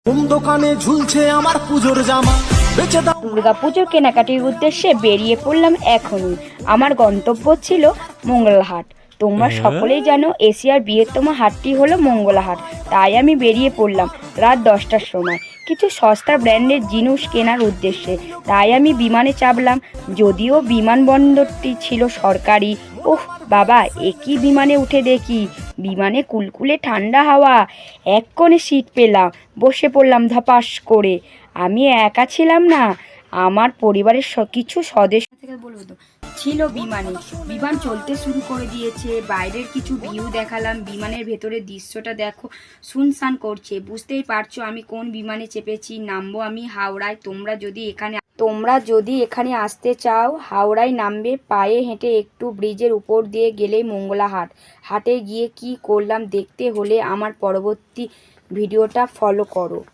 কোন দোকানে ঝুলছে আমার পুজোর জামা বেচে দাও। দুর্গাপুজোর কেনাকাটির উদ্দেশ্যে বেরিয়ে পড়লাম এখনই। আমার গন্তব্য ছিল মঙ্গলাহাট। তোমরা সকলেই জানো এশিয়ার বৃহত্তম হাটটি হলো মঙ্গলাহাট। তাই আমি বেরিয়ে পড়লাম রাত 10টার সময় কিছু সস্তা ব্র্যান্ডের জিনিস কেনার উদ্দেশ্যে। তাই আমি বিমানে চাপলাম, যদিও বিমানবন্দরটি ছিল সরকারি। ওহ বাবা, একই বিমানে উঠে দেখি বিমানে কুলকুলে ঠান্ডা হাওয়া, এক কোণে সিট পেলাম, বসে পড়লাম ধপাস করে। আমি একা ছিলাম না, আমার পরিবারের কিছু সদস্য থেকে বলবো তো ছিল বিমানে। বিমান চলতে শুরু করে দিয়েছে, বাইরের কিছু ভিউ দেখালাম। বিমানের ভেতরের দৃশ্যটা দেখো, শুনশান করছে। বুঝতেই পারছো আমি কোন বিমানে চেপেছি। নামবো আমি হাওড়ায়। তোমরা যদি এখানে আসতে চাও হাওড়ায় নামবে। পায়ে হেঁটে একটু ব্রিজের উপর দিয়ে গেলেই মঙ্গলাহাট। হাটে গিয়ে কি করলাম দেখতে হলে আমার পরবর্তী ভিডিওটা ফলো করো।